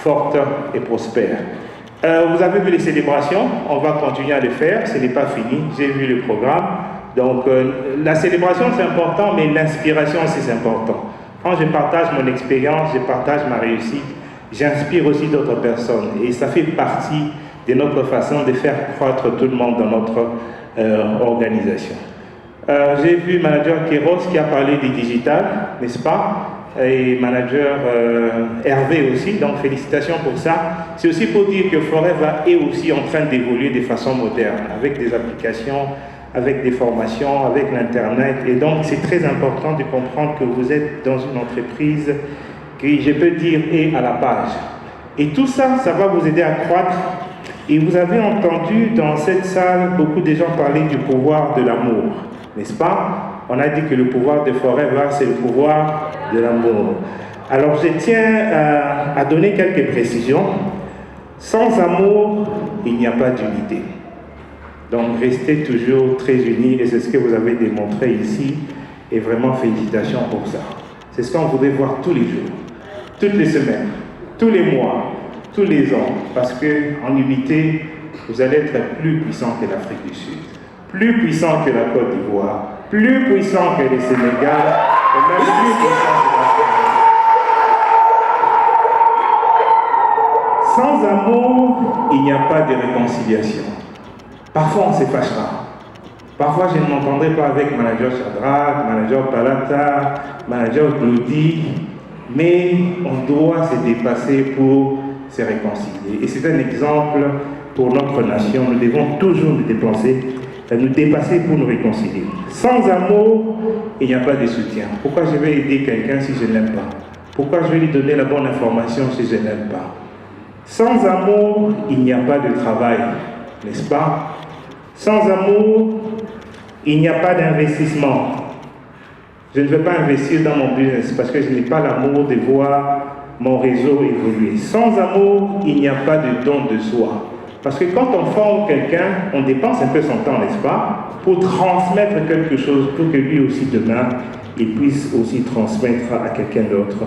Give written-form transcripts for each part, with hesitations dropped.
forte et prospère. Vous avez vu les célébrations, on va continuer à les faire, ce n'est pas fini, j'ai vu le programme. Donc la célébration c'est important, mais l'inspiration aussi c'est important. Quand je partage mon expérience, je partage ma réussite, j'inspire aussi d'autres personnes. Et ça fait partie de notre façon de faire croître tout le monde dans notre organisation. J'ai vu manager Kéros qui a parlé du digital, n'est-ce pas? Et manager Hervé aussi, donc félicitations pour ça. C'est aussi pour dire que Forever est aussi en train d'évoluer de façon moderne, avec des applications, avec des formations, avec l'Internet. Et donc, c'est très important de comprendre que vous êtes dans une entreprise qui, je peux dire, est à la page. Et tout ça, ça va vous aider à croître. Et vous avez entendu dans cette salle beaucoup de gens parler du pouvoir de l'amour, n'est-ce pas? On a dit que le pouvoir de Forever, c'est le pouvoir de l'amour. Alors, je tiens à donner quelques précisions. Sans amour, il n'y a pas d'unité. Donc, restez toujours très unis, et c'est ce que vous avez démontré ici, et vraiment félicitations pour ça. C'est ce qu'on voudrait voir tous les jours, toutes les semaines, tous les mois, tous les ans, parce qu'en unité, vous allez être plus puissant que l'Afrique du Sud, plus puissant que la Côte d'Ivoire, plus puissant que le Sénégal, et même plus puissant que la France. Sans amour, il n'y a pas de réconciliation. Parfois, on se fâchera. Parfois, je ne m'entendrai pas avec manager Shadrach, manager Palata, manager Glody, mais on doit se dépasser pour se réconcilier. Et c'est un exemple pour notre nation. Nous devons toujours nous dépasser pour nous réconcilier. Sans amour, il n'y a pas de soutien. Pourquoi je vais aider quelqu'un si je ne l'aime pas? Pourquoi je vais lui donner la bonne information si je ne l'aime pas? Sans amour, il n'y a pas de travail, n'est-ce pas? Sans amour, il n'y a pas d'investissement. Je ne veux pas investir dans mon business parce que je n'ai pas l'amour de voir mon réseau évoluer. Sans amour, il n'y a pas de don de soi. Parce que quand on forme quelqu'un, on dépense un peu son temps, n'est-ce pas? Pour transmettre quelque chose, pour que lui aussi demain, il puisse aussi transmettre à quelqu'un d'autre.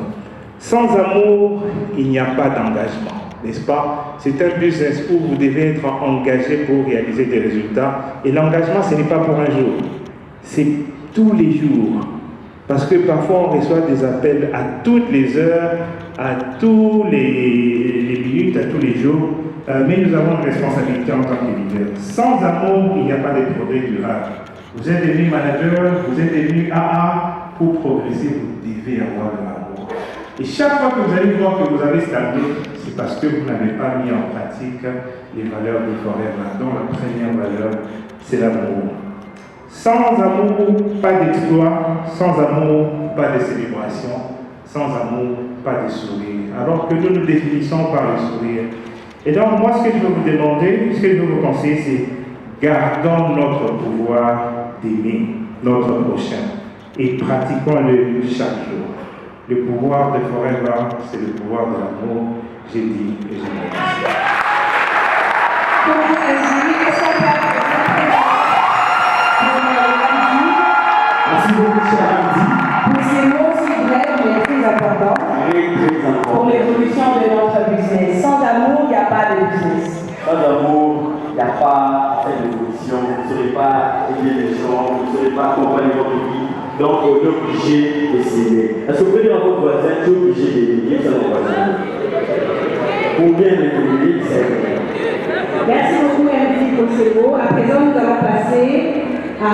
Sans amour, il n'y a pas d'engagement. N'est-ce pas? C'est un business où vous devez être engagé pour réaliser des résultats. Et l'engagement, ce n'est pas pour un jour. C'est tous les jours. Parce que parfois, on reçoit des appels à toutes les heures, à tous les minutes, à tous les jours. Mais nous avons une responsabilité en tant que leader. Sans amour, il n'y a pas de progrès durable. Vous êtes devenu manager, vous êtes devenu AA. Pour progresser, vous devez avoir de l'amour. Et chaque fois que vous allez voir que vous avez stagné, c'est parce que vous n'avez pas mis en pratique les valeurs de Forever, dont la première valeur, c'est l'amour. Sans amour, pas d'exploit. Sans amour, pas de célébration. Sans amour, pas de sourire. Alors que nous nous définissons par le sourire. Et donc, moi, ce que je veux vous demander, ce que je veux vous conseiller, c'est gardons notre pouvoir d'aimer notre prochain et pratiquons-le chaque jour. Le pouvoir de Forever, c'est le pouvoir de l'amour. J'ai dit et je me remercie. Merci beaucoup, cher Andy. Pour ces mots si brefs, mais très importants. Très important. Pour l'évolution de notre business. Sans amour, il n'y a pas de business. Sans amour, il n'y a pas d'évolution. Vous ne saurez pas aider les gens, vous ne saurez pas accompagner votre vie. Donc, on est obligé d'essayer. Est-ce que vous pouvez dire à votre voisin, tu es obligé d'aider votre voisin? Pour bien l'évoluer, c'est. Merci beaucoup, Hervé, pour ces mots. À présent, nous allons passer à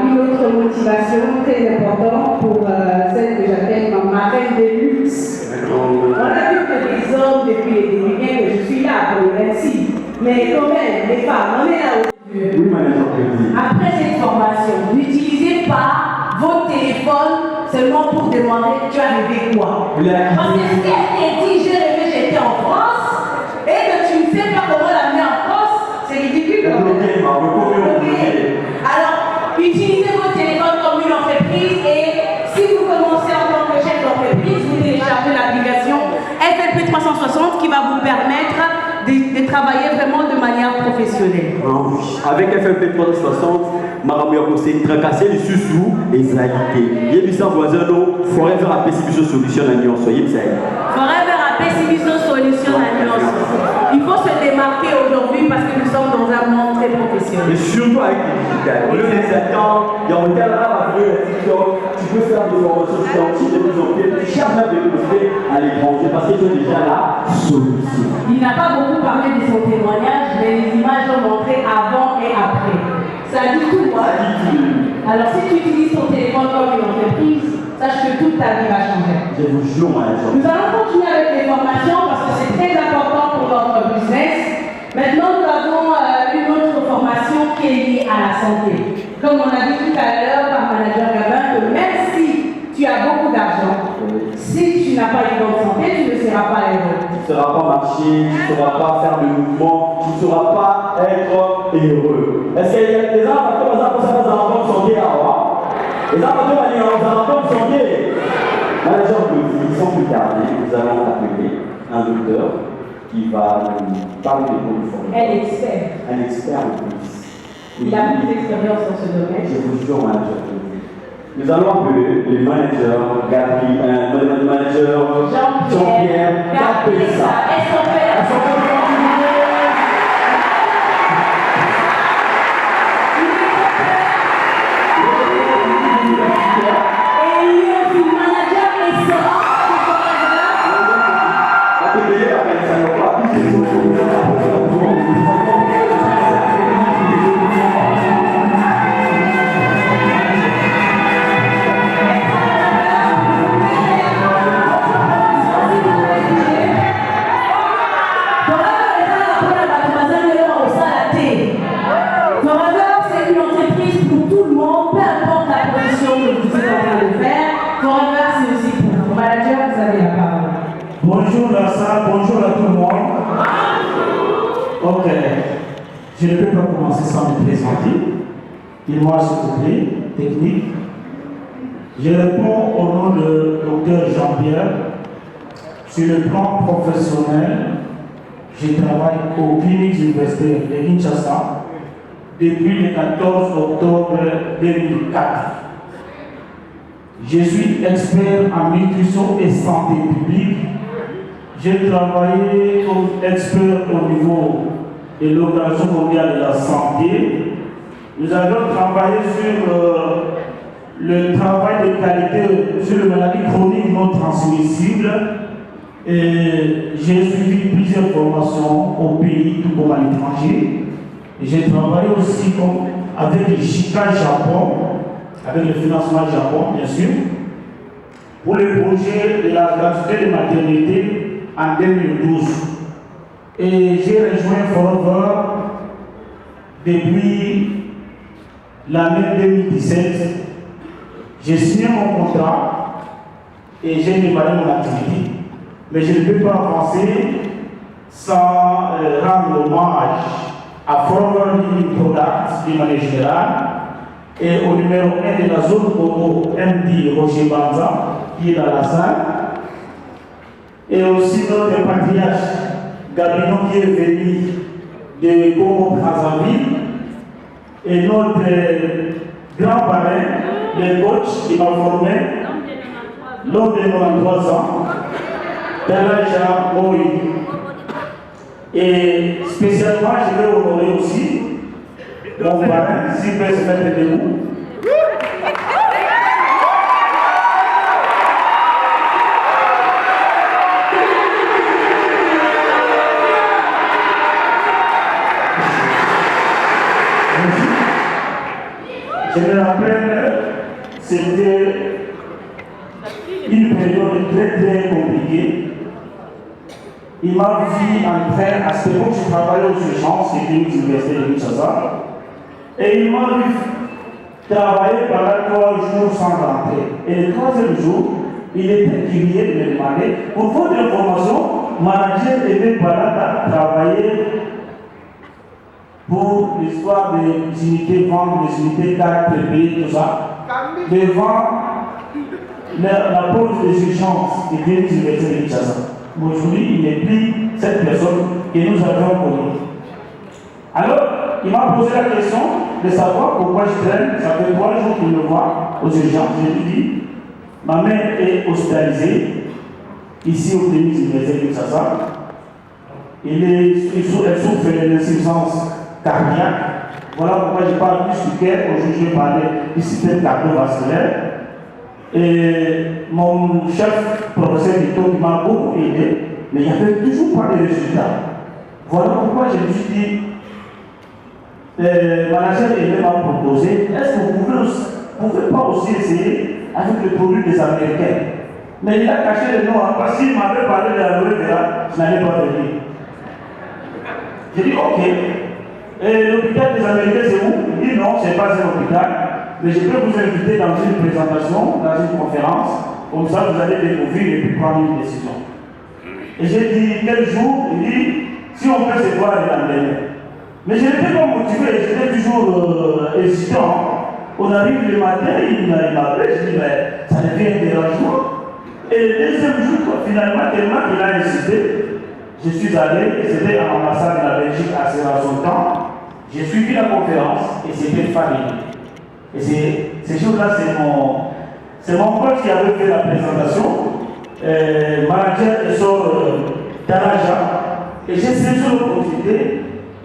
une autre motivation très importante pour celle que j'appelle ma marraine de luxe. On a vu que les hommes, depuis les débuts, bien que je suis là pour le 26, mais quand même, les femmes, on est là aujourd'hui. Oui, madame. Après cette formation, n'utilisez pas votre téléphone seulement pour demander tu as rêvé quoi. Parce que ce qu'elle dit, j'ai rêvé, j'étais en France, et que tu ne sais pas comment l'amener en France, c'est ridicule. Alors, utilisez votre téléphone comme une entreprise, et si vous commencez en tant que chef d'entreprise, vous téléchargez l'application FLP 360 qui va vous permettre de travailler vraiment de manière professionnelle. Avec FLP 360, Madame Yokose, tracasser les sous-sous et zaïté. Il y a des voisins, Forever a PCB Solution à Nyon, soyez ça. Forever a PCB Solution à Au lieu de 7 ans, il y a un tel rap à faire TikTok, tu peux faire des formations scientifiques de plus en plus, tu cherches même des possibilités à l'étranger parce que tu es déjà la solution. Il n'a pas beaucoup parlé de son témoignage, mais les images ont montré avant et après. Ça dit tout, moi. Alors si tu utilises ton téléphone comme une entreprise, sache que toute ta vie va changer. Je vous jure, Nous allons continuer avec les formations parce que c'est très important pour notre business. Maintenant, nous avons une autre formation qui est liée à la santé. Comme on a dit tout à l'heure par Manager Gabin, que même si tu as beaucoup d'argent, si tu n'as pas une bonne santé, tu ne seras pas heureux. Tu ne sauras pas marcher, tu ne sauras pas faire de mouvement, tu ne sauras pas être heureux. Est-ce qu'il y a des gens qui ont des enfants de santé à voir? Les enfants de santé, Manager Claudie, sans plus tarder, nous allons appeler un docteur qui va nous parler des produits. Un expert. Un expert de plus. Il a beaucoup d'expérience dans ce domaine. Je vous jure, Manager Claudie. Nous allons appeler le manager Gabriel, le manager Jean-Pierre Capessa. Est-ce qu'on fait Bonjour la salle, bonjour à tout le monde. Ok, je ne peux pas commencer sans me présenter. Dis-moi s'il vous plaît, technique. Je réponds au nom de Dr Jean-Pierre. Sur le plan professionnel, je travaille aux cliniques universitaires de Kinshasa depuis le 14 octobre 2004. Je suis expert en nutrition et santé publique. J'ai travaillé comme expert au niveau de l'Organisation mondiale de la santé. Nous avons travaillé sur le travail de qualité sur les maladies chroniques non transmissibles. Et j'ai suivi plusieurs formations au pays, tout comme à l'étranger. J'ai travaillé aussi avec le JICA Japon, avec le financement Japon, bien sûr, pour le projet de la gratuité de maternité en 2012. Et j'ai rejoint Forever depuis l'année 2017. J'ai signé mon contrat et j'ai démarré mon activité. Mais je ne peux pas avancer sans rendre hommage à Forever Living Products d'une manière générale et au numéro 1 de la zone Bobo, MD Roger Banza, qui est dans la salle. Et aussi notre patriarche Gabino qui est venu de Congo Brazzaville et notre grand parrain, le coach qui m'a formé, l'homme de 93 ans, Dalaja Moï. Et spécialement, je vais honorer aussi mon parrain, s'il peut se mettre debout. Je me rappelle, c'était une période très compliquée. Il m'a vu en train, à ce moment je travaillais aux urgences et l'université de Kinshasa. Et il m'a vu travailler pendant 3 jours sans rentrer. Et le 3e jour, il était curieux de me demander, pour votre information, manager était pendant travailler pour l'histoire des unités ventes, des unités cartes prépayées, tout ça, devant la pause des urgences des universités de Kinshasa. Aujourd'hui, il n'est plus cette personne que nous avions connue. Alors, il m'a posé la question de savoir pourquoi je traîne. Ça fait 3 jours qu'il me voit aux urgences. Je lui dis, ma mère est hospitalisée ici au clinique universitaire de Kinshasa. Elle souffre d'une insuffisance cardiaque. Voilà pourquoi je parle plus du cœur. Aujourd'hui, je vais parler du système cardiovasculaire. Et mon chef, professeur Vito, m'a beaucoup aidé, mais il n'y avait toujours pas de résultats. Voilà pourquoi je me suis dit, manager Aimé m'a proposé, est-ce que vous ne pouvez pas aussi essayer avec le produit des Américains? Mais il a caché le nom, parce qu'il m'avait parlé de l'aloe vera, je n'allais pas venir. J'ai dit ok. Et l'hôpital des Américains, c'est où? Il dit non, ce n'est pas un hôpital, mais je peux vous inviter dans une présentation, dans une conférence, comme ça vous allez découvrir et puis prendre une décision. Et j'ai dit quel jour? Il dit si on peut se voir le lendemain. Mais je n'étais pas motivé, j'étais toujours hésitant. On arrive le matin, il m'appelle, je dis mais ça devient un dérangement. Et le deuxième jour, finalement, tellement qu'il a insisté, je suis allé, c'était à l'ambassade de la Belgique à Serra-son-Temps. J'ai suivi la conférence et c'était familier. Et ces jours-là, c'est mon pote qui avait fait la présentation, manager de son Daraja. Et j'ai saisi l'opportunité.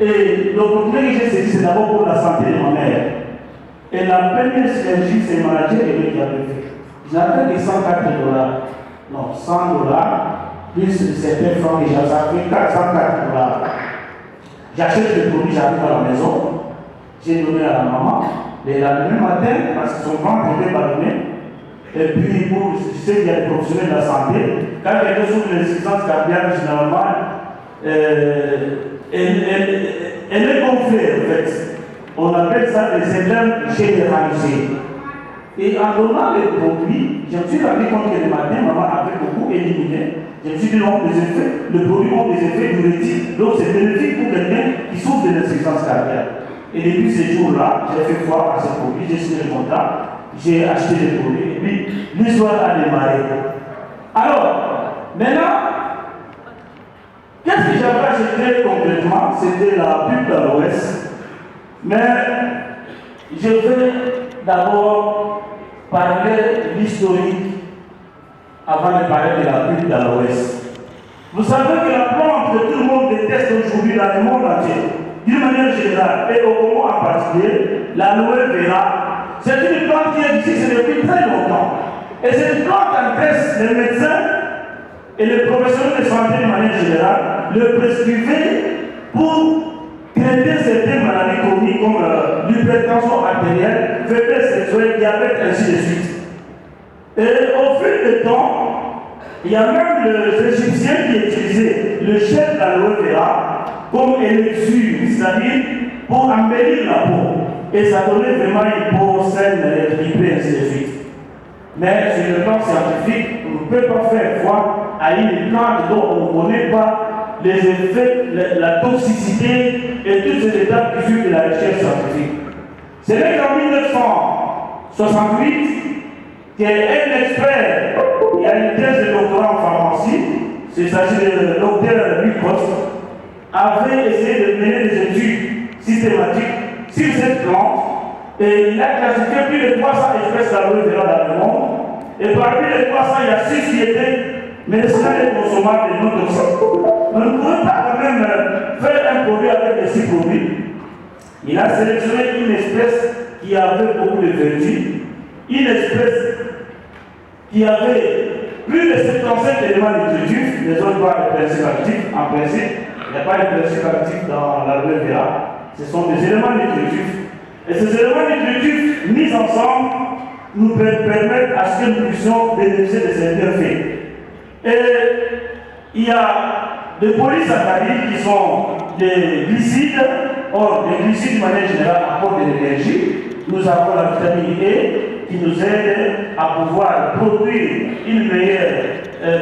Et l'opportunité que j'ai saisie, c'est d'abord pour la santé de ma mère. Et la première synergie, c'est le manager qui avait fait. Je n'avais que $104. Non, $100, plus certains francs que j'ai, ça fait $404. J'achète le produit, j'arrive à la maison, j'ai donné à la maman, et le lendemain matin, parce que son ventre était ballonné, et puis je sais qu'il y a des professionnels de la santé, quand quelqu'un souffre de l'insuffisance cardiaque, généralement, elle est gonflée en fait. On appelle ça des syndromes généralisés. Et en donnant les produits, je me suis rendu compte que le matin, maman avait beaucoup éliminé. Je me suis dit, non, les produits ont des effets diurétiques, donc c'est bénéfique pour quelqu'un qui souffre de l'insuffisance cardiaque. Et depuis ces jours-là, j'ai fait foi à ces produits, j'ai signé le contrat, j'ai acheté les produits, et puis l'histoire a démarré. Alors, maintenant, qu'est-ce que j'avais acheté concrètement? C'était la pub d'Aloès. Mais je vais d'abord parler de l'historique avant de parler de la pub d'Aloès. Vous savez que la plante que tout le monde déteste aujourd'hui dans le monde entier, d'une manière générale, et au Congo en particulier, l'aloe vera, c'est une plante qui existe depuis très longtemps. Et cette plante intéresse les médecins et les professionnels de santé de manière générale le prescrivaient pour traiter certaines maladies chroniques comme l'hypertension artérielle, faiblesse sexuelle, diabète, ainsi de suite. Et au fil du temps, il y a même les Égyptiens qui utilisaient le gel d'aloe vera comme élixir, c'est-à-dire pour embellir la peau. Et ça donnait vraiment une peau saine, équilibrée, ainsi de suite. Mais sur le plan scientifique, on ne peut pas faire foi à une plante dont on ne connaît pas les effets, la toxicité et toutes ces étapes qui suivent de la recherche scientifique. C'est qu'en 1968, qu'un expert qui a une thèse de doctorat en pharmacie, il s'agit de docteur Luc Coste, avait essayé de mener des études systématiques sur cette plante et il a classifié plus de 300 espèces d'aloe vera dans le monde. Et parmi les 300, il y a 6 qui étaient médicinales et consommables et non toxiques. On ne pouvait pas quand même faire un produit avec les 6 produits. Il a sélectionné une espèce qui avait beaucoup de vertus, une espèce qui avait plus de 75 éléments nutritifs, les autres pas de principes actifs. En principe, il n'y a pas de principes actifs dans l'aloe vera. Ce sont des éléments nutritifs. Et ces éléments nutritifs mis ensemble nous permettent à ce que nous puissions bénéficier de ces bienfaits. Et il y a des polysaccharides qui sont des glucides. Or, les glucides, de manière générale, apportent de l'énergie. Nous avons la vitamine E qui nous aide à pouvoir produire une meilleure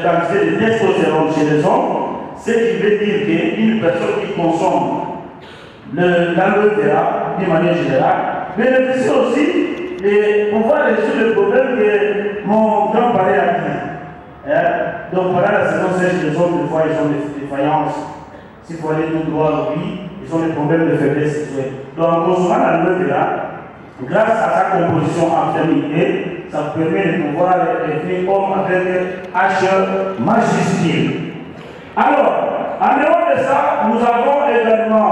quantité de testostérone chez les hommes. Ce qui veut dire qu'une personne qui consomme l'aloe vera, de manière générale, bénéficie aussi de pouvoir résoudre le problème que mon grand-père a dit. Donc, pendant la saison sèche, les hommes, des fois, ils ont des défaillances. S'il faut aller tout droit au pays, ils ont des problèmes de faiblesse sexuelle. Donc, en consommant l'aloe vera, grâce à sa composition en vitamine E, ça vous permet de pouvoir devenir homme avec H majuscule. Alors, en dehors de ça, nous avons également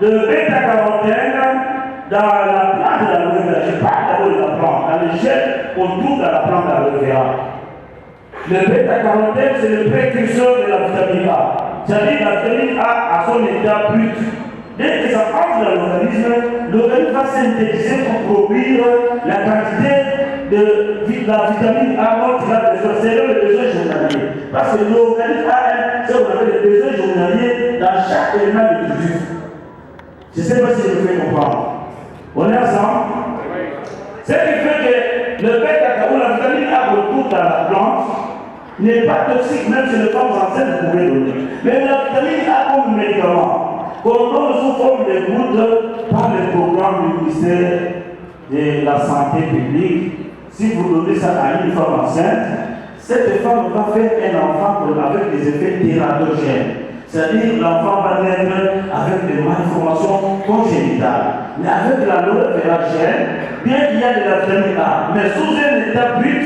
le bêta-carotène dans la plante de l'aloe vera, je parle d'abord de la plante, dans les gènes qu'on trouve dans la plante de l'aloe vera. Le bêta-carotène, c'est le précurseur de la vitamine A. C'est-à-dire la vitamine A à son état brut. Dès que ça entre dans l'organisme va synthétiser pour produire la quantité de la vitamine A dont il a besoin. C'est le besoin journalier. Parce que l'organisme a ce qu'on appelle le besoin journalier dans chaque élément nutritif. Je ne sais pas si je me fais comprendre. On est ensemble? Ce qui fait que le bêta ou la vitamine A retrouve dans la plante n'est pas toxique, même si les femmes enceintes vous pouvez donner. Mais la vitamine A comme médicament, qu'on donne sous forme de gouttes par le programme du ministère de la Santé publique, si vous donnez ça à une femme enceinte, cette femme va faire un enfant avec des effets tératogènes. C'est-à-dire l'enfant va naître avec des malformations congénitales. Mais avec l'aloe vera gel, bien qu'il y a de la vitamine A, mais sous un état brut,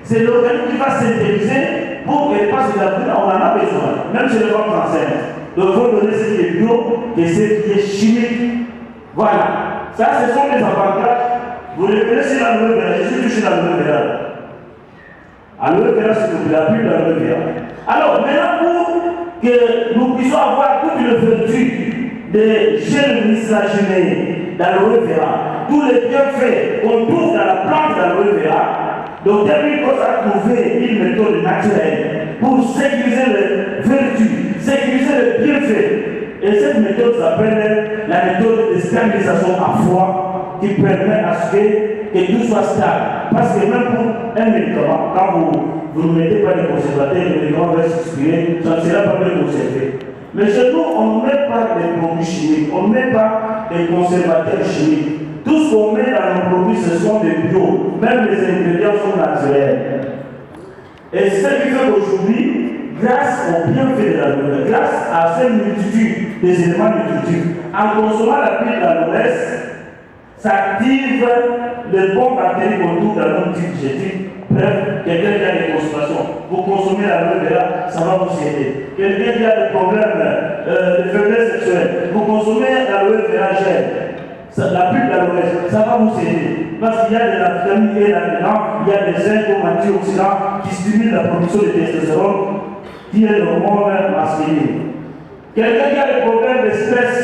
c'est l'organisme qui va synthétiser pour qu'elle passe de la vitamine A, on en a besoin, même chez les femmes enceintes. Donc il faut donner ce qui est bio et ce qui est chimique. Voilà. Ça, ce sont les avantages. Vous reprenez sur l'aloe vera, je suis touché l'aloe vera. Aloe vera, s'il vous plaît, la pub d'aloe vera. Alors, maintenant, pour que nous puissions avoir toute une vertu des gènes nitrogenés d'aloe vera, tous les bienfaits qu'on trouve dans la plante d'aloe vera, donc Termicos a trouvé une méthode naturelle pour sécuriser les vertus, sécuriser les bienfaits. Et cette méthode s'appelle la méthode de stabilisation à froid qui permet à ce que tout soit stable. Parce que même pour un médicament, quand vous ne mettez pas de conservateur, le médicament va s'expirer, ça ne sera pas bien conservé. Mais chez nous, on ne met pas de produits chimiques, on ne met pas de conservateurs chimiques. Tout ce qu'on met dans nos produits, ce sont des bio. Même les ingrédients sont naturels. Et ce qui fait qu'aujourd'hui, grâce au bienfait de l'aloe, grâce à cette multitude des éléments nutritifs, en consommant la pile d'aloe, ça active les bonnes bactéries qu'on trouve dans notre type digestif. Bref, quelqu'un qui a des constipations, vous consommez l'aloe vera, ça va vous aider. Quelqu'un qui a des problèmes de faiblesse sexuelle, vous consommez l'aloe vera gel. La pub d'aloe, ça va vous aider. Parce qu'il y a de la vitamine E là-dedans, il y a des zinc comme antioxydants qui stimulent la production de testostérone, qui est l'hormone masculine. Quelqu'un qui a des problèmes de stress,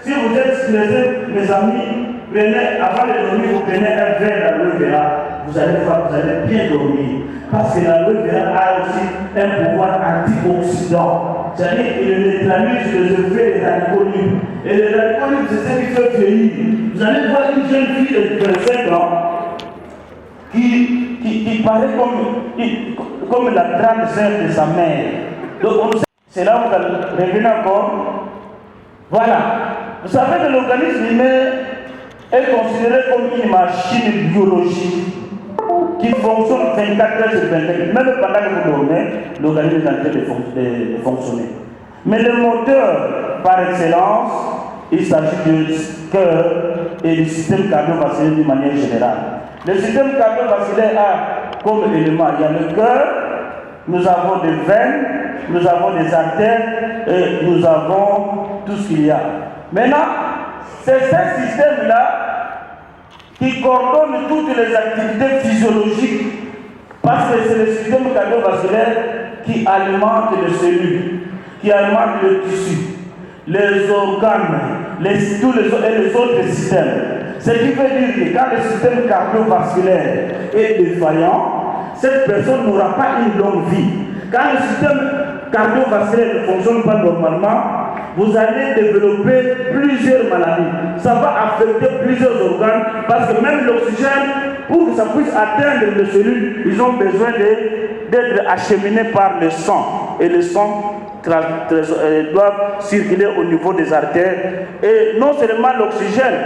si vous êtes stressé, mes amis, prenez, avant de dormir, vous prenez un verre d'aloe vera, vous allez bien dormir. Parce que l'aloe vera a aussi un pouvoir antioxydant. C'est-à-dire qu'il neutralise les effets des alcooliques. Et les alcooliques, c'est ce qui fait vieillir. Vous allez voir une jeune fille de 25 ans qui paraît comme la grande sœur de sa mère. Donc c'est là où vous revenez encore. Voilà. Vous savez que l'organisme humain est considéré comme une machine biologique qui fonctionne 24 heures sur 24. Même pendant que vous dormez, l'organisme est en train de fonctionner. Mais le moteur par excellence, il s'agit du cœur et du système cardiovasculaire d'une manière générale. Le système cardiovasculaire a comme élément, il y a le cœur, nous avons des veines, nous avons des artères et nous avons tout ce qu'il y a. Maintenant, c'est ce système-là qui coordonne toutes les activités physiologiques parce que c'est le système cardiovasculaire qui alimente les cellules, qui alimente le tissu, les organes, tous les autres systèmes. Ce qui veut dire que quand le système cardiovasculaire est défaillant, cette personne n'aura pas une longue vie. Quand le système cardiovasculaire ne fonctionne pas normalement, vous allez développer plusieurs maladies. Ça va affecter plusieurs organes parce que même l'oxygène, pour que ça puisse atteindre les cellules, ils ont besoin d'être acheminés par le sang. Et le sang doit circuler au niveau des artères. Et non seulement l'oxygène,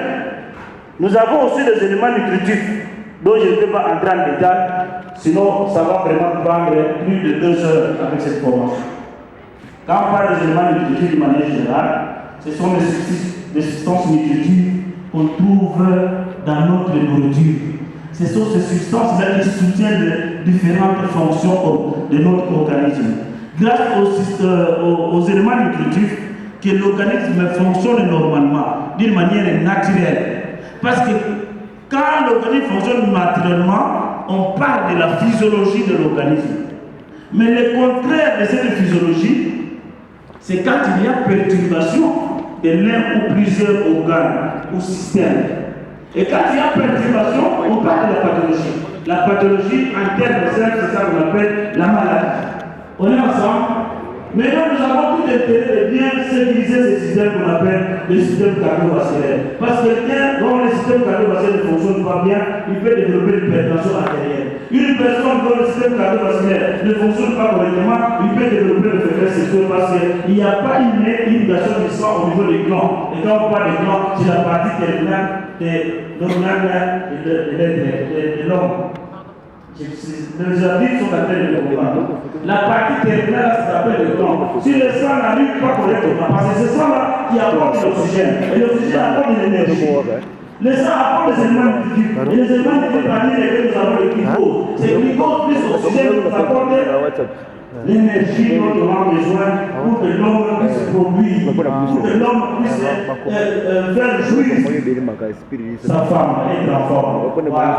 nous avons aussi des éléments nutritifs dont je ne vais pas entrer en détail, sinon ça va vraiment prendre plus de 2 heures avec cette formation. Quand on parle des éléments nutritifs de manière générale, ce sont des substances nutritives qu'on trouve dans notre nourriture. Ce sont ces substances-là qui soutiennent différentes fonctions de notre organisme. Grâce aux éléments nutritifs, que l'organisme fonctionne normalement, d'une manière naturelle. Parce que quand l'organisme fonctionne naturellement, on parle de la physiologie de l'organisme. Mais le contraire de cette physiologie, c'est quand il y a perturbation de l'un ou plusieurs organes ou systèmes. Et quand il y a perturbation, on parle de la pathologie. La pathologie, en termes de c'est ça qu'on appelle la maladie. On est ensemble. Maintenant, nous avons tout intérêt de bien sécuriser ces systèmes qu'on appelle les systèmes cardiovasculaires. Parce que quelqu'un dont le système cardiovasculaire ne fonctionne pas bien, il peut développer une hypertension artérielle. Une personne dont le système cardiovasculaire ne fonctionne pas correctement, il peut développer une faiblesse sexuelle parce qu'il n'y a pas une irrigation du sang au niveau des glands. Et quand on parle des glands, c'est la partie terminale de l'homme. Les adultes sont en train de comprendre. La partie terminale, ça s'appelle le gland. Si le sang n'arrive pas correctement, parce que c'est ça là qui apporte l'oxygène, et l'oxygène apporte de l'énergie. Le sang apporte des éléments multiples. Et les éléments multiples parmi lesquels nous avons le glucose. C'est le glucose plus l'oxygène qui nous apporte l'énergie dont on a besoin pour que l'homme puisse produire, pour que l'homme puisse faire jouir sa femme et l'enfant. Voilà.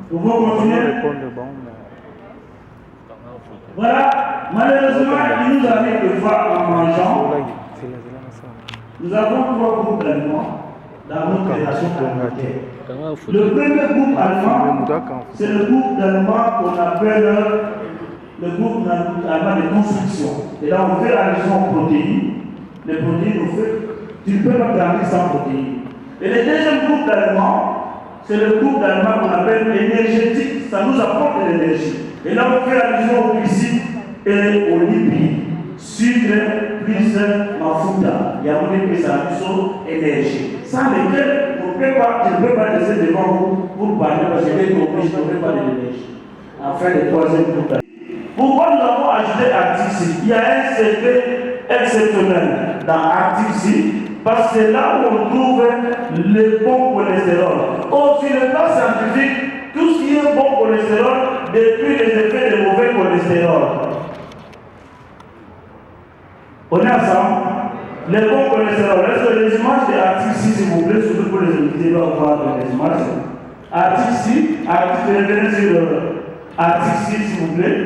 Nous pouvons continuer. Voilà, malheureusement, il nous arrive de voir en mangeant. Nous avons 3 groupes d'aliments dans notre relation alimentaire. Le premier groupe allemand, c'est le groupe d'aliments qu'on appelle le groupe allemand de construction. Et là, on fait allusion aux protéines. Les protéines, on fait, tu ne peux pas grandir sans protéines. Et le deuxième groupe d'aliments, c'est le groupe d'aliments qu'on appelle énergétique. Ça nous apporte de l'énergie. Et là, on fait allusion aux glucides et aux lipides. Sucre plus mafuta. Il y a un plus à énergie. Sans lesquels, je ne peux pas laisser devant vous pour parler parce que j'ai compris, je n'aurai pas de l'énergie. Enfin, le troisième groupe d'aliments. Pourquoi nous avons ajouté article C? Il y a un secret exceptionnel dans article C, parce que c'est là où on trouve le bon cholestérol. Or, sur le plan scientifique, tout ce qui est bon cholestérol détruit les effets de mauvais cholestérol. On est ensemble? Le bon cholestérol. Est-ce que les images de l'article 6, s'il vous plaît, surtout pour les invités, doivent voir les images? Article 6, revenez sur article 6, s'il vous plaît.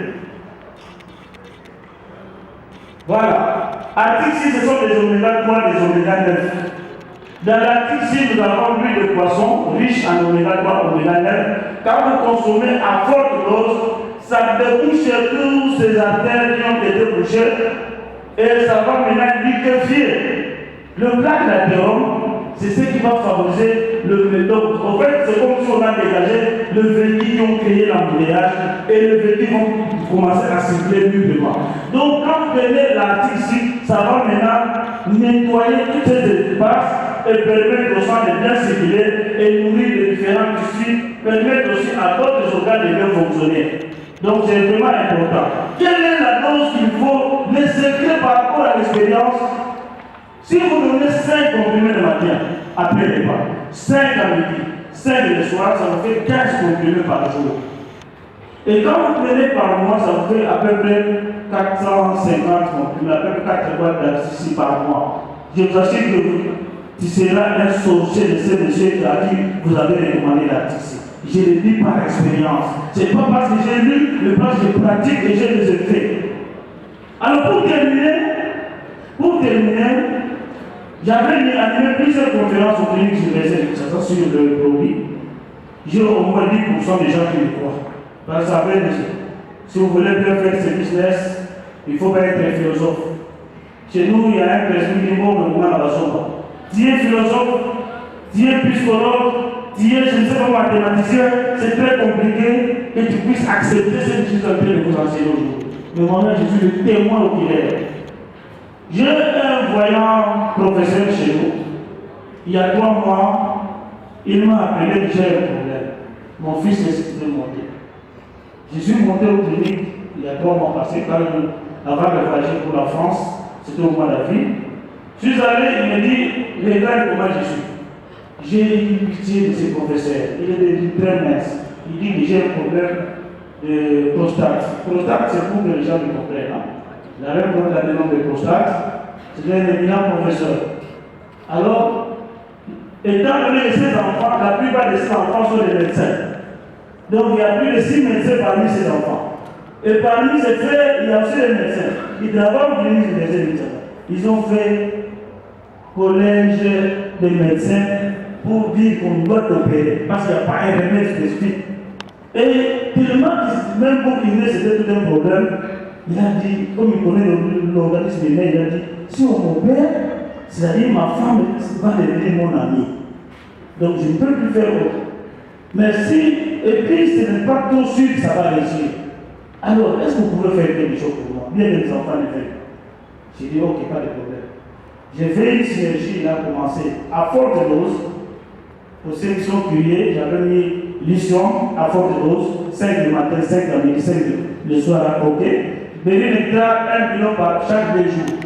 Voilà. Article 6, ce sont des oméga 3, des oméga 9. Dans l'article 6, nous avons l'huile de poisson riche en oméga 3, oméga 9. Quand vous consommez à forte dose, ça débouche tous ces artères qui ont été bouchées et ça va maintenant liquéfier. Le plaque d'athérome, c'est ce qui va favoriser le méthode. En fait, c'est comme si on a dégagé le véhicule qui ont créé l'embouteillage et le véhicule vont commencer à circuler librement. Donc, quand vous prenez l'article 6, ça va maintenant nettoyer tous ces espaces et permettre au sang de bien circuler et nourrir les différents tissus, permettre aussi à d'autres organes de bien fonctionner. Donc, c'est vraiment important. Quelle est la dose qu'il faut? Les secrets par rapport à l'expérience. Si vous donnez 5 comprimés le matin, après le repas, 5 à midi, 5 le soir, ça vous fait 15 comprimés par jour. Et quand vous prenez par mois, ça vous fait à peu près 450 comprimés, à peu près 4 boîtes d'artifice par mois. Je vous assure que tu seras un sorcier de ces messieurs à qui vous avez recommandé l'artifice. Je le dis par expérience. Ce n'est pas parce que j'ai lu, mais parce que je pratique et j'ai des effets. Alors pour terminer, j'avais animé plusieurs conférences aux cliniques universitaires sur le produit. J'ai au moins 10% des gens qui le croient. Parce que si vous voulez bien faire ce business, il ne faut pas être un philosophe. Chez nous, il y a un personne qui est mort de moi à la somme. Tu es philosophe, tu es psychologue, tu es, je ne sais pas, mathématicien, c'est très compliqué que tu puisses accepter ce que je suis en train de vous enseigner aujourd'hui. Mais moi-même, je suis le témoin oculaire. J'ai un voyant professeur chez nous. Il y a 3 mois, il m'a appelé que j'ai un problème. Mon fils est monter. Je suis monté au clinique il y a 3 mois passés, avant de voyager pour la France, c'était au mois d'avril. Je suis allé, il me dit, regarde comment je suis. J'ai eu pitié de ce professeur. Il est devenu très mince. Il dit que j'ai un problème de prostate. Prostate, c'est pour que les gens me comprennent. La même chose la demande de prostate, c'est un éminent professeur. Alors, Étant donné que ces enfants, la plupart de ces enfants sont des médecins. Donc il y a plus de 6 médecins parmi ces enfants. Et parmi ces frères, il y a aussi des médecins. Ils travaillent au clinique des médecins. Ils ont fait collège des médecins pour dire qu'on doit opérer, parce qu'il n'y a pas un remède spécifique. Et tellement que même pour qu'il c'était tout un problème, il a dit, comme il connaît l'organisme humain, il a dit, si on m'opère, c'est-à-dire ma femme va devenir mon amie. Donc je ne peux plus faire autre. Mais si, et puis ce n'est pas tout sûr que ça va réussir. Alors, est-ce que vous pouvez faire quelque chose pour moi? Bien que les enfants le fassent. J'ai dit, ok, pas de problème. J'ai fait une synergie, il a commencé à forte dose. Pour ceux qui sont curieux, j'avais mis lithium à forte dose, 5 le matin, 5 le midi, 5 le soir à côté. Bénélectra 1 kg par chaque 2 jours.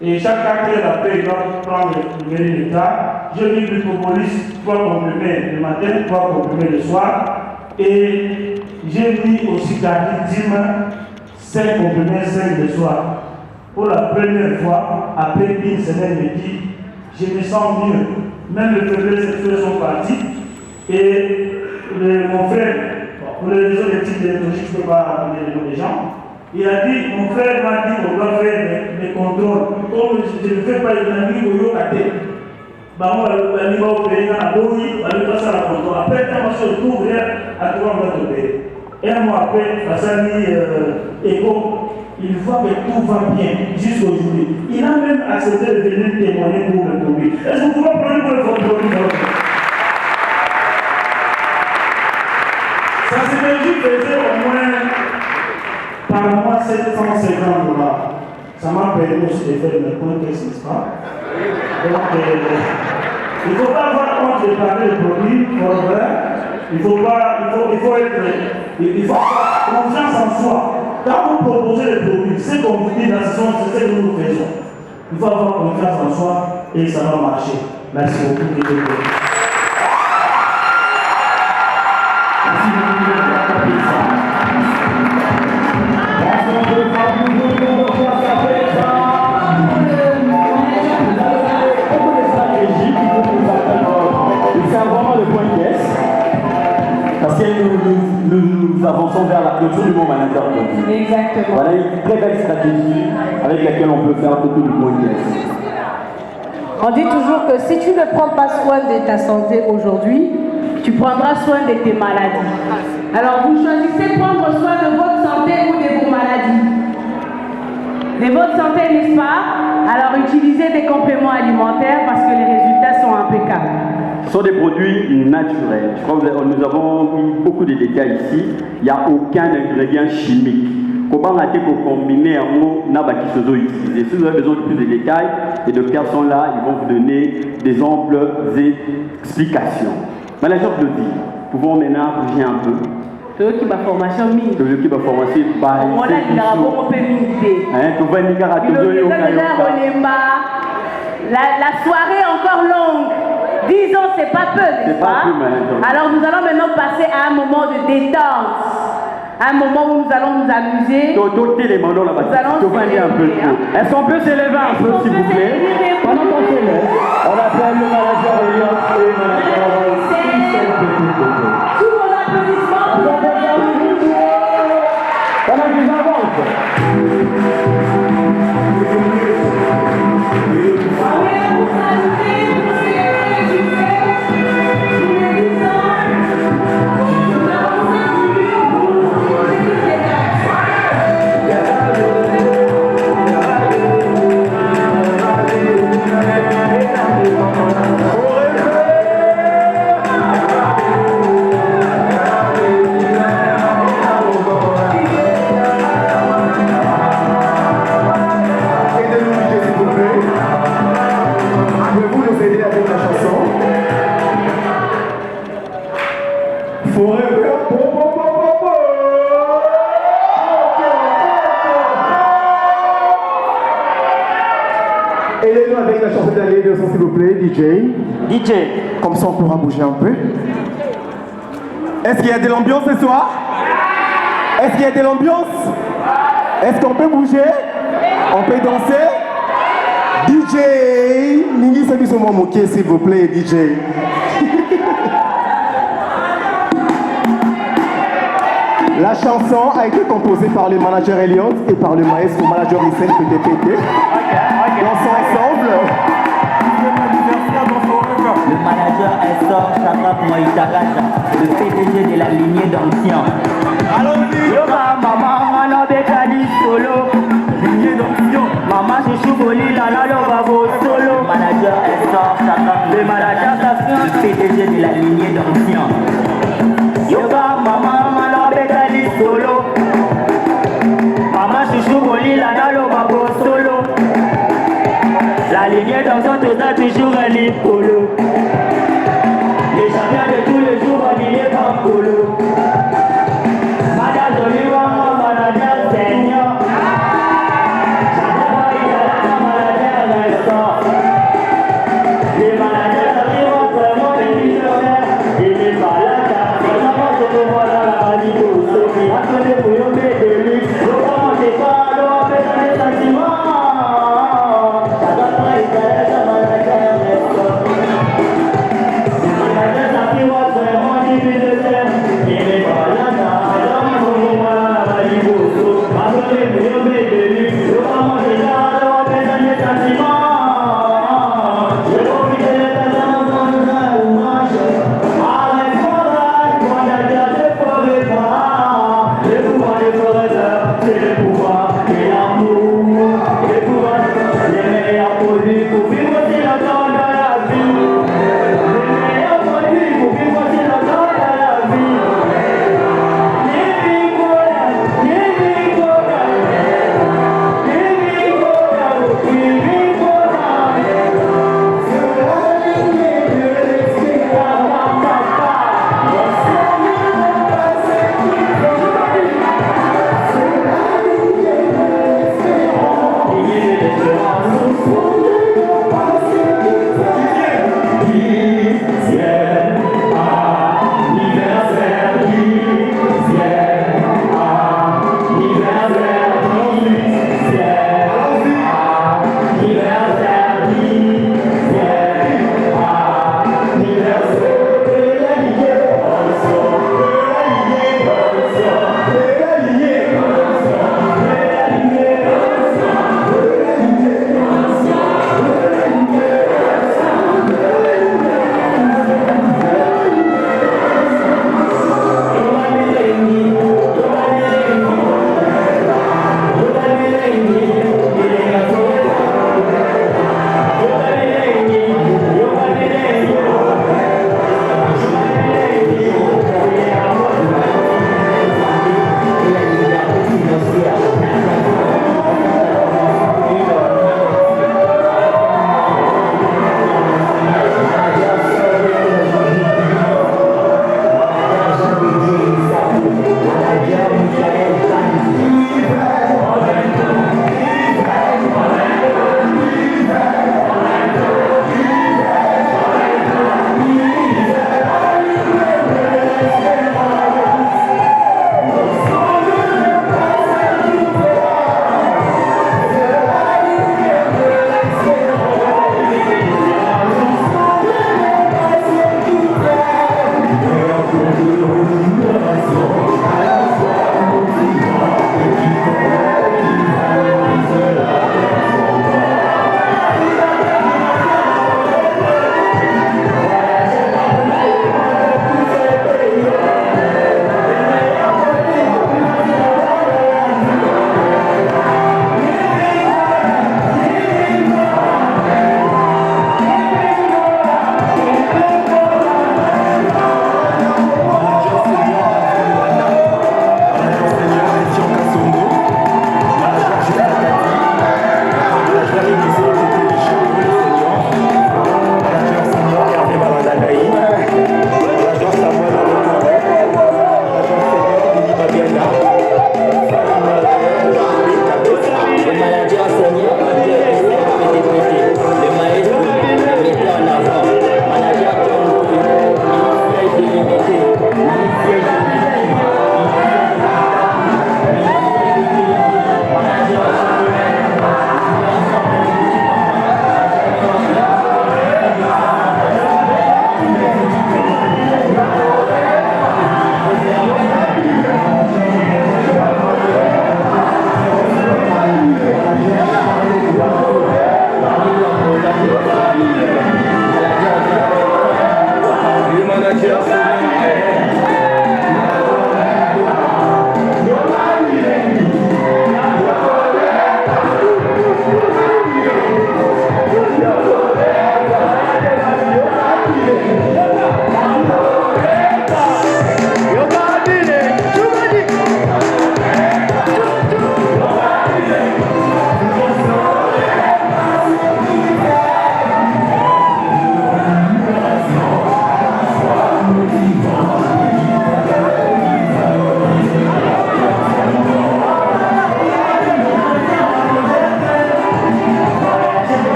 Et chaque 4 heures après, il va prendre le Bénélectra. Je mis du propolis, 3 comprimés le matin, 3 comprimés le soir. Et j'ai mis aussi carnitine, 5 comprimés, 5 le soir. Pour la première fois, après une semaine, me dit, je me sens mieux. Même les faiblesses sexuelles sont partis. Et mon frère, pour les raisons d'éthique déontologique, je ne peux pas donner les noms des gens, il a dit, mon frère m'a dit qu'on doit faire des contrôles. Comme je ne fais pas, il a dit qu'on doit faire. Moi, il va opérer dans la bouille, il va passer à la contrôle. Après, quand on se retrouve, à toi, on va opérer. Et un mois après, ça a mis écho. Il voit que tout va bien jusqu'aujourd'hui. Il a même accepté de venir témoigner pour le produit. Est-ce que vous pouvez prendre pour votre produit? Sa synergie faisait au moins par mois 750 $. Ça m'a permis aussi de faire mes points, n'est-ce pas? Donc, il ne faut pas avoir honte de parler de produits pour vrai. Il faut avoir confiance en soi. Quand vous proposez les produits, ce qu'on vous dit dans ce sens, c'est ce que nous faisons. Il faut avoir confiance en soi et ça va marcher. Merci beaucoup. Merci beaucoup. C'est vraiment le point de caisse. Parce que nous avançons vers la clôture du mot manager. Exactement. Voilà une très belle stratégie avec laquelle on peut faire beaucoup de points de caisse. On dit toujours que si tu ne prends pas soin de ta santé aujourd'hui, tu prendras soin de tes maladies. Alors vous choisissez de prendre soin de votre santé ou de vos maladies. De votre santé, n'est-ce pas? Alors utilisez des compléments alimentaires parce que les résultats sont impeccables. Ce sont des produits naturels. Je crois que nous avons mis beaucoup de détails ici. Il n'y a aucun ingrédient chimique. Comment on a été combiner un mot qui se utilisé. Si vous avez besoin de plus de détails, les docteurs sont là, ils vont vous donner des amples explications. Manager de dit, pouvons maintenant bouger un peu. Ceux qui ma formation mine. Ceux qui ma formation bah. Voilà, il a beaucoup pénité. Tu vas venir à la soirée est encore longue. 10 ans, c'est pas peu, n'est-ce pas? Alors nous allons maintenant passer à un moment de détente. Un moment où nous allons nous amuser. Nous allons un peu. Est-ce qu'on peut s'élever un peu, s'il vous plaît? Pendant qu'on s'élève, on appelle le manager Elias et le manager. Tous vos applaudissements pour le manager. Pendant qu'ils avancent. Aidez-nous avec la chanson d'Alié de son, s'il vous plaît, DJ. Comme ça, on pourra bouger un peu. Est-ce qu'il y a de l'ambiance ce soir? Est-ce qu'il y a de l'ambiance? Est-ce qu'on peut bouger? On peut danser? DJ, Ningi Sabisomo Mouké, s'il vous plaît, DJ. La chanson a été composée par le manager Elliot et par le maestro manager Hissène PTPT. Dansons ensemble. Le manager Estor Chakrak Moïtagacha, le PDG de la lignée d'Ancien. Allons-y. Yoga maman, mano bekadi solo. Lignée d'Ancien. Maman chouchou boli la babo solo. Manager Estor Chakrak, le manager d'Ancien, le PDG de la lignée d'Ancien. Yoga maman, mano bekadi solo. Maman chouchou boli la babo solo. La lignée d'Ancien te a toujours un polo. Les champions de tous les jours alignés par polo. Madame Joliwa, Madame Seigneur. Chacun il a la Madame Restor. Les managers arrivent vraiment des visionnaires. Et les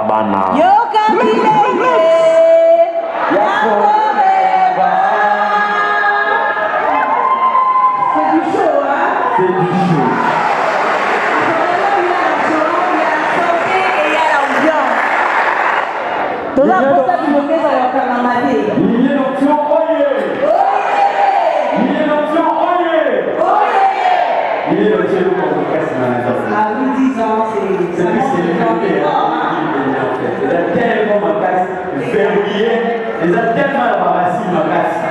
bana. Yoka Mileye, ya forever. C'est du show, hein? C'est du show. Il y a l'ambiance. Lignée d'onction, Lignée d'onction, à 10 ans, c'est il a tellement ma casse, verrouillé, il a tellement embarrassé ma casse.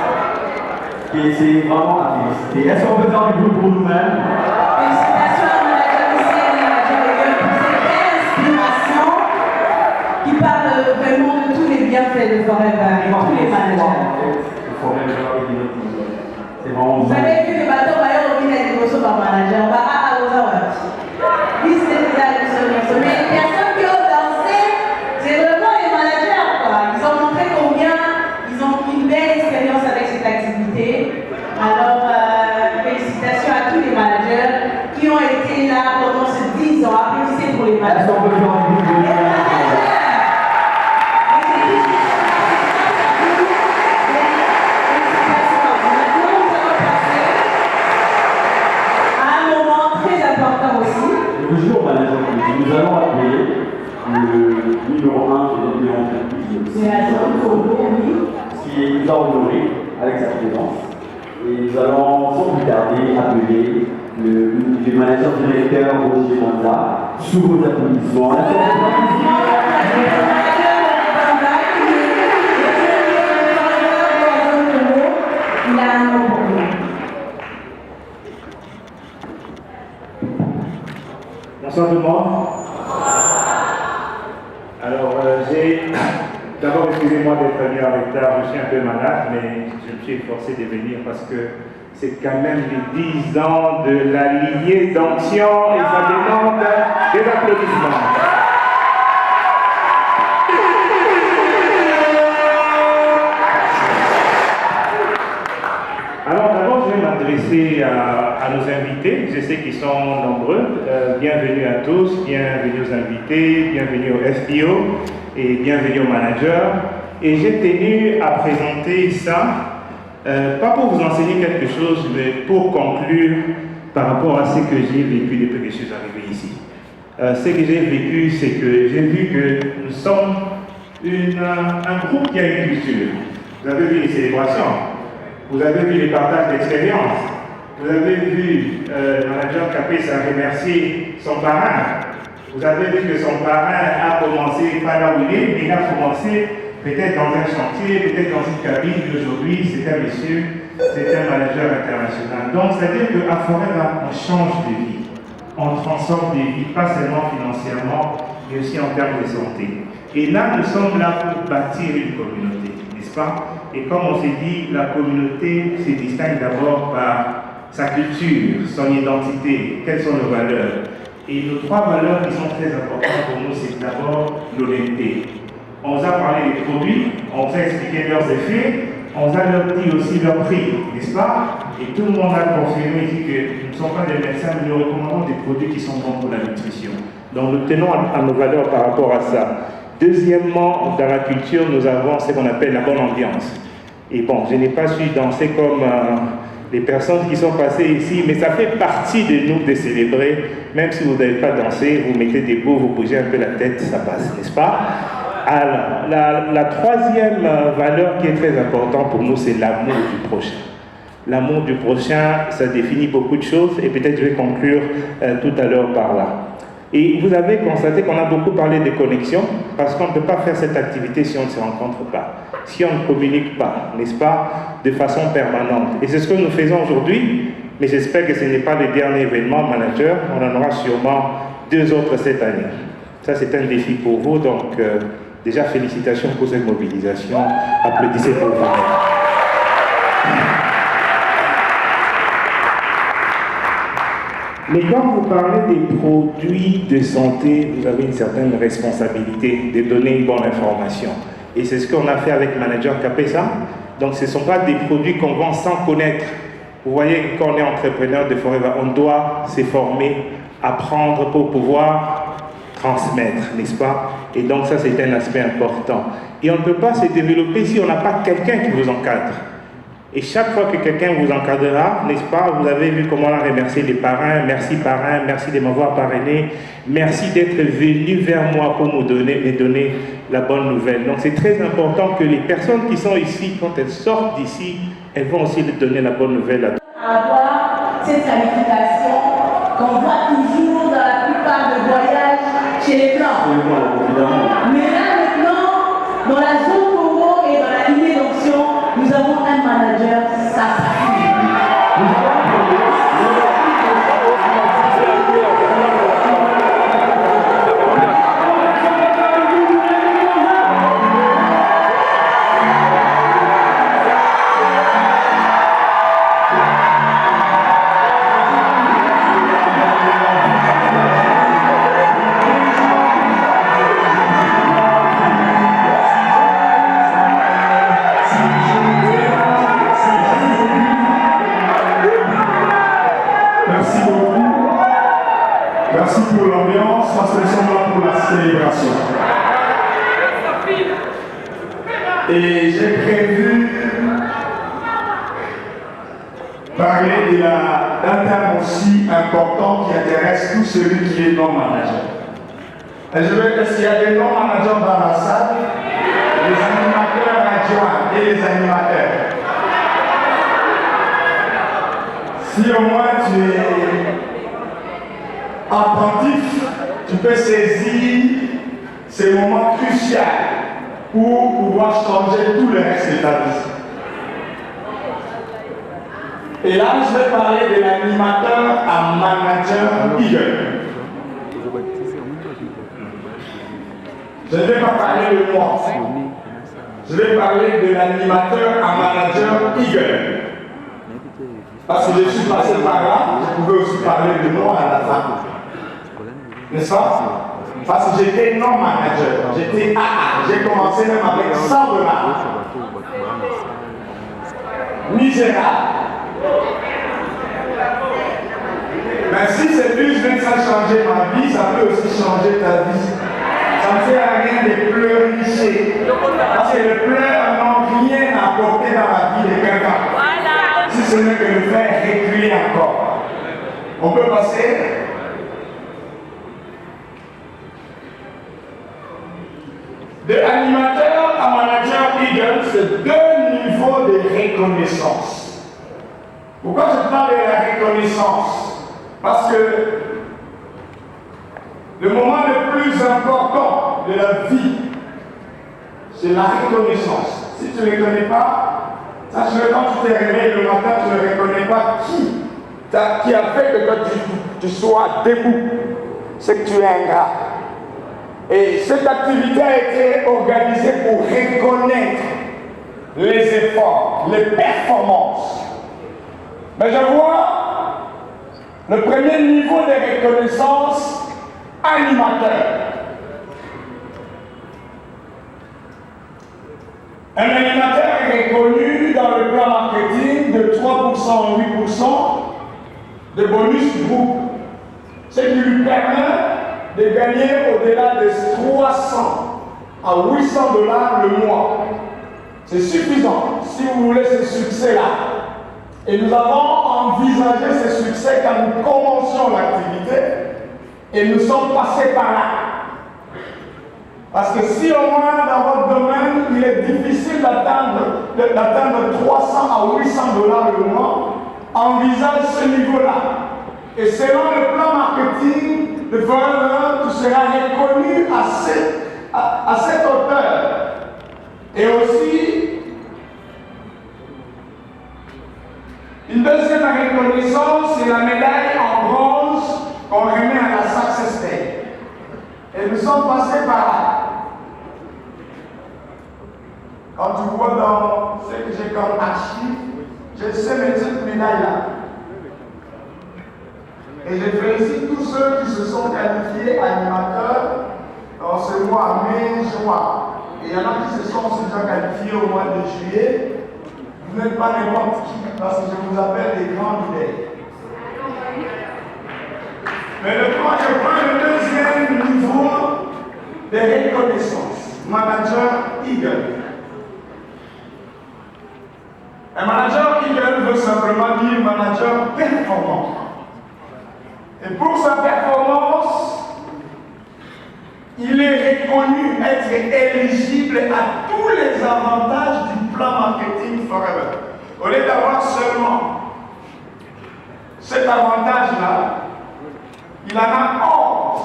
Et c'est vraiment à féliciter. Est-ce qu'on peut faire du bruit pour nous-mêmes? Félicitations à pour cette inspiration qui parle vraiment de tous les bienfaits de Forever et tous les managers. Vous savez que le bateau va y avoir une émotion par manager, va à Ozawa. Oui, c'est déjà une solution. Mais les personnes qui ont dansé, c'est vraiment les managers, quoi. Ils ont montré combien ils ont une belle expérience avec cette activité. Alors, félicitations à tous les managers qui ont été là pendant ces 10 ans. Applaudissez pour les managers. Nous allons appeler le numéro 1 de l'entreprise, qui nous a honorés avec sa présence. Et nous allons sans plus tarder appeler le manager directeur Roger Manza sous vos applaudissements. Bonsoir tout le monde. Alors, d'abord, excusez-moi d'être venu en retard, je suis un peu malade, mais je me suis forcé de venir parce que c'est quand même les 10 ans de la lignée d'onction et ça demande des applaudissements. Alors d'abord, je vais m'adresser à nos invités. Je sais qu'ils sont nombreux. Bienvenue à tous, bienvenue aux invités, bienvenue au FPO et bienvenue aux managers. Et j'ai tenu à présenter ça, pas pour vous enseigner quelque chose, mais pour conclure par rapport à ce que j'ai vécu depuis que je suis arrivé ici. Ce que j'ai vécu, c'est que j'ai vu que nous sommes un groupe qui a une culture. Vous avez vu les célébrations. Vous avez vu les partages d'expérience. Vous avez vu le manager Capesa remercier son parrain. Vous avez vu que son parrain a commencé pas là où il est, mais il a commencé peut-être dans un chantier, peut-être dans une cabine. Aujourd'hui, c'est un monsieur, c'est un manager international. Donc, c'est-à-dire qu'à Forever, on change de vie. On transforme des vies, pas seulement financièrement, mais aussi en termes de santé. Et là, nous sommes là pour bâtir une communauté, n'est-ce pas? Et comme on s'est dit, la communauté se distingue d'abord par sa culture, son identité, quelles sont nos valeurs. Et nos 3 valeurs qui sont très importantes pour nous, c'est d'abord l'honnêteté. On vous a parlé des produits, on vous a expliqué leurs effets, on vous a dit aussi leur prix, n'est-ce pas? Et tout le monde a confirmé ici que nous ne sommes pas des médecins, mais nous recommandons des produits qui sont bons pour la nutrition. Donc nous tenons à nos valeurs par rapport à ça. Deuxièmement, dans la culture, nous avons ce qu'on appelle la bonne ambiance. Et bon, je n'ai pas su danser comme les personnes qui sont passées ici, mais ça fait partie de nous de célébrer. Même si vous n'avez pas dansé, vous mettez debout, vous bougez un peu la tête, ça passe, n'est-ce pas? Alors, la troisième valeur qui est très importante pour nous, c'est l'amour du prochain. L'amour du prochain, ça définit beaucoup de choses, et peut-être je vais conclure tout à l'heure par là. Et vous avez constaté qu'on a beaucoup parlé de connexion, parce qu'on ne peut pas faire cette activité si on ne se rencontre pas, si on ne communique pas, n'est-ce pas, de façon permanente. Et c'est ce que nous faisons aujourd'hui, mais j'espère que ce n'est pas le dernier événement manager, on en aura sûrement 2 autres cette année. Ça, c'est un défi pour vous, donc déjà félicitations pour cette mobilisation, applaudissez pour vous. Mais quand vous parlez des produits de santé, vous avez une certaine responsabilité de donner une bonne information. Et c'est ce qu'on a fait avec Manager Capesa. Donc ce ne sont pas des produits qu'on vend sans connaître. Vous voyez, quand on est entrepreneur de Forever, on doit se former, apprendre pour pouvoir transmettre, n'est-ce pas? Et donc ça, c'est un aspect important. Et on ne peut pas se développer si on n'a pas quelqu'un qui vous encadre. Et chaque fois que quelqu'un vous encadrera, n'est-ce pas, vous avez vu comment on a remercié les parrains, merci de m'avoir parrainé, merci d'être venu vers moi pour me donner la bonne nouvelle. Donc c'est très important que les personnes qui sont ici, quand elles sortent d'ici, elles vont aussi donner la bonne nouvelle à avoir cette qualification qu'on voit toujours dans la plupart des voyages chez les Blancs. Mais là maintenant, dans la zone Congo et dans la lignée d'onction, nous avons un manager, ça suffit. Merci pour l'ambiance, parce que nous sommes là pour la célébration. Et j'ai prévu parler d'un thème aussi important qui intéresse tout celui qui est non-manager. Est-ce qu'il y a des non-managers dans la salle? Les animateurs adjoints et les animateurs. Si au moins tu es attentif, tu peux saisir ces moments cruciaux pour pouvoir changer tout le reste de ta vie. Et là, je vais parler de l'animateur à manager Eagle. Je ne vais pas parler de moi. Je vais parler de l'animateur à manager Eagle. Parce que je suis passé par là, je pouvais aussi parler de moi à la fin. N'est-ce pas? Parce que j'étais non-manager, j'étais AA, j'ai commencé même avec 100 $. Misérable. Mais si c'est plus que ça changer ma vie, ça peut aussi changer ta vie. Ça ne sert à rien de pleurnicher. Parce que les pleurs n'ont rien à apporter dans la vie de quelqu'un. Si ce n'est que le faire reculer encore. On peut passer. De animateur à manager Eagle, c'est 2 niveaux de reconnaissance. Pourquoi je parle de la reconnaissance? Parce que le moment le plus important de la vie, c'est la reconnaissance. Si tu ne le connais pas, sache que quand tu te réveilles le matin, tu ne reconnais pas qui a fait que tu sois debout. C'est que tu es ingrat. Et cette activité a été organisée pour reconnaître les efforts, les performances. Mais je vois le premier niveau de reconnaissance animateur. Un animateur est reconnu dans le plan marketing de 3% à 8% de bonus groupe, ce qui lui permet de gagner au-delà de 300 à 800 $ le mois. C'est suffisant si vous voulez ce succès-là. Et nous avons envisagé ce succès quand nous commencions l'activité et nous sommes passés par là. Parce que si au moins dans votre domaine, il est difficile d'atteindre 300 à 800 $ le mois, envisage ce niveau-là. Et selon le plan marketing de Forever, tu seras reconnu à cette hauteur. Et aussi, une deuxième reconnaissance, c'est la médaille en bronze qu'on remet à la Success Day. Et nous sommes passés par là. Quand tu vois dans ce que j'ai comme archive, j'ai ces petites médailles-là. Et je félicite tous ceux qui se sont qualifiés animateurs dans ce mois mai-juin. Et il y en a qui se sont aussi déjà qualifiés au mois de juillet. Vous n'êtes pas n'importe qui, parce que je vous appelle des grands leaders. Mais je prends le deuxième niveau des reconnaissances. Manager Eagle. Un manager Eagle veut simplement dire manager performant. Et pour sa performance, il est reconnu être éligible à tous les avantages du plan marketing forever. Au lieu d'avoir seulement cet avantage-là, il en a 11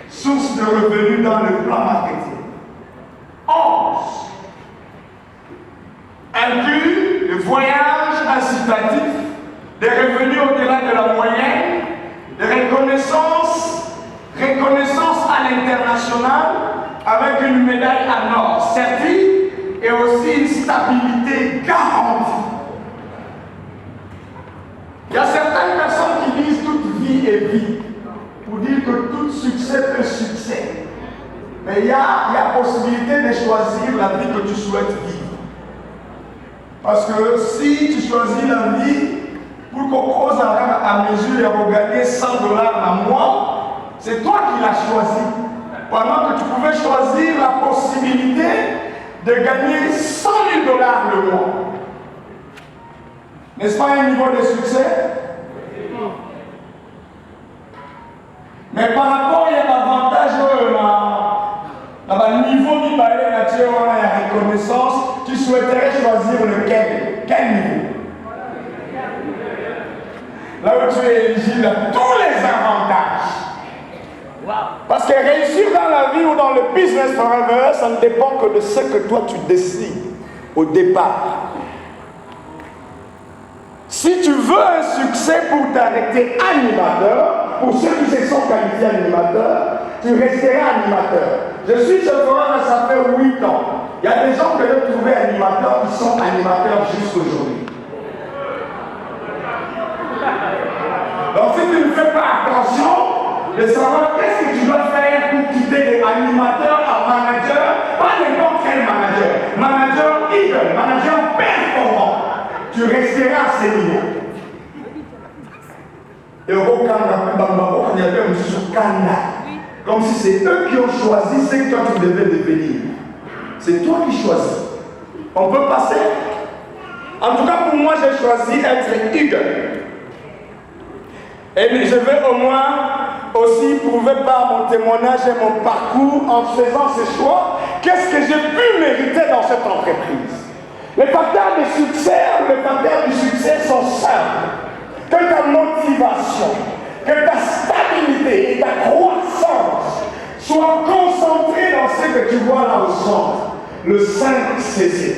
sources de revenus dans le plan marketing. 11. Inclut le voyage incitatif, des revenus au-delà de la moyenne, des reconnaissances à l'international avec une médaille en or servie et aussi une stabilité garantie. Il y a certaines personnes qui disent toute vie est vie pour dire que tout succès est succès. Mais il y a possibilité de choisir la vie que tu souhaites vivre. Parce que si tu choisis la vie pour qu'on cause à mesure et à gagner $100 à mois, c'est toi qui l'as choisi. Pendant que tu pouvais choisir la possibilité de gagner $100 000 le mois. N'est-ce pas un niveau de succès? Mais par rapport à l'avantage, le niveau qui parlait la reconnaissance, tu souhaiterais choisir lequel? Quel niveau? Là où tu es éligible à tous les avantages. Parce que réussir dans la vie ou dans le business forever, ça ne dépend que de ce que toi tu décides au départ. Si tu veux un succès pour t'arrêter animateur, pour ceux qui se sont qualifiés animateurs, tu resteras animateur. Je suis ce forum, ça fait 8 ans. Il y a des gens que j'ai trouvés animateurs qui sont animateurs jusqu'aujourd'hui. Donc si tu ne fais pas attention de savoir qu'est-ce que tu dois faire pour quitter de animateur à manager, pas n'importe quel manager, manager Eagle, manager performant, tu resteras à ces niveaux. Et au Canada, il y avait un Canada, comme si c'est eux qui ont choisi ce que toi tu devais devenir. C'est toi qui choisis. On peut passer. En tout cas, pour moi, j'ai choisi être Eagle. Et je vais au moins aussi prouver par mon témoignage et mon parcours en faisant ce choix, qu'est-ce que j'ai pu mériter dans cette entreprise. Les facteurs de succès sont simples. Que ta motivation, que ta stabilité et ta croissance soient concentrées dans ce que tu vois là au centre, le 5CC.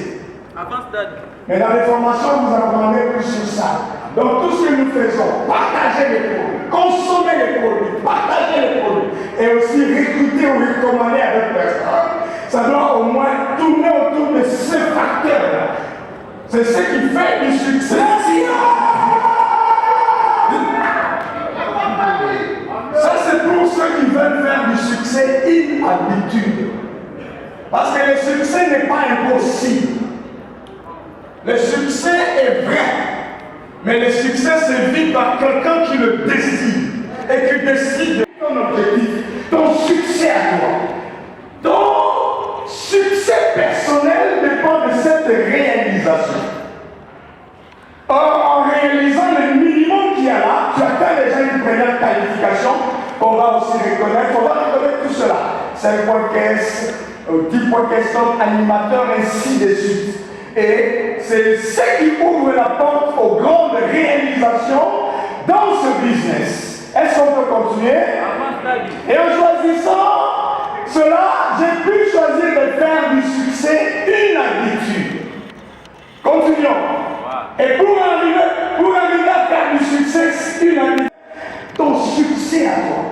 Mais dans les formations, vous apprenez plus sur ça. Donc tout ce que nous faisons, partager les produits, consommer les produits, partager les produits, et aussi recruter ou recommander à d'autres personnes, ça doit au moins tourner autour de ce facteur-là. C'est ce qui fait du succès. Ça c'est pour ceux qui veulent faire du succès inhabituel. Parce que le succès n'est pas impossible. Le succès est vrai. Mais le succès se vit par quelqu'un qui le décide. Et qui décide de ton objectif, ton succès à toi. Ton succès personnel dépend de cette réalisation. Or, en réalisant le minimum qu'il y a là, tu atteins déjà une première qualification. On va aussi reconnaître tout cela. 5 points caisse, 10 points caisse, animateur, ainsi de suite. Et c'est ce qui ouvre la porte aux grandes réalisations dans ce business. Est-ce qu'on peut continuer? Et en choisissant cela, j'ai pu choisir de faire du succès une habitude. Continuons. Et pour arriver à faire du succès une habitude, ton succès à toi.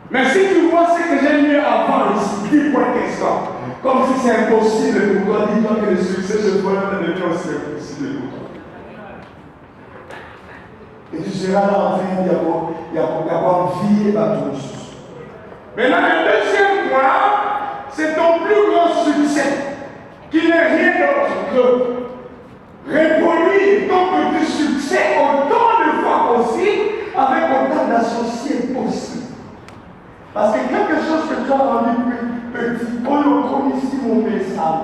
Mais si tu vois ce que j'ai mis avant ici, 10 points question. Comme si c'est impossible pour toi, dis-toi que le succès chez toi ne devient aussi impossible pour toi. Et tu seras là en train d'avoir vie et à tous. Maintenant, le deuxième point, c'est ton plus grand succès, qui n'est rien d'autre que reproduire ton petit succès autant de fois possible, avec autant d'associés possible. Parce que quelque chose que tu as rendu petit, on le connaît ici mon message.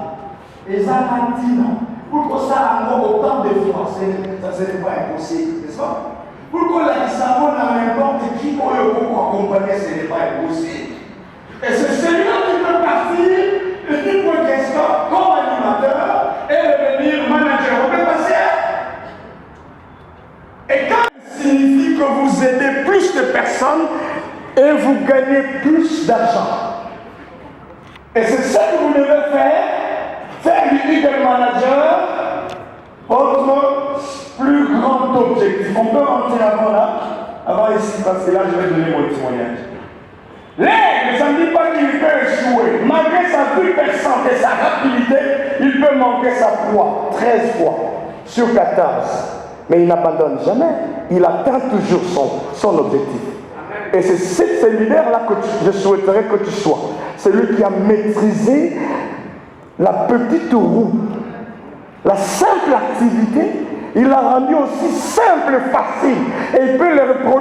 Et ça m'a dit non. Pourquoi ça a autant de Français, ça ce n'est pas impossible, n'est-ce pas? Pourquoi la savon n'a n'importe qui pour accompagner, ce n'est pas impossible. Et c'est celui-là qui peut partir et qui peut question comme animateur et devenir manager. On peut passer. Et quand ça signifie que vous aidez plus de personnes et vous gagnez plus d'argent. Et c'est ça que vous devez faire du leader manager votre plus grand objectif. On peut rentrer avant ici, parce que là je vais donner mon témoignage. L'aigle, ça ne dit pas qu'il peut échouer. Malgré sa vue perçante et sa rapidité, il peut manquer sa proie 13 fois sur 14. Mais il n'abandonne jamais. Il atteint toujours son objectif. Et c'est ce leader-là que je souhaiterais que tu sois. Celui qui a maîtrisé la petite roue. La simple activité, il l'a rendu aussi simple, facile. Et il peut le reproduire.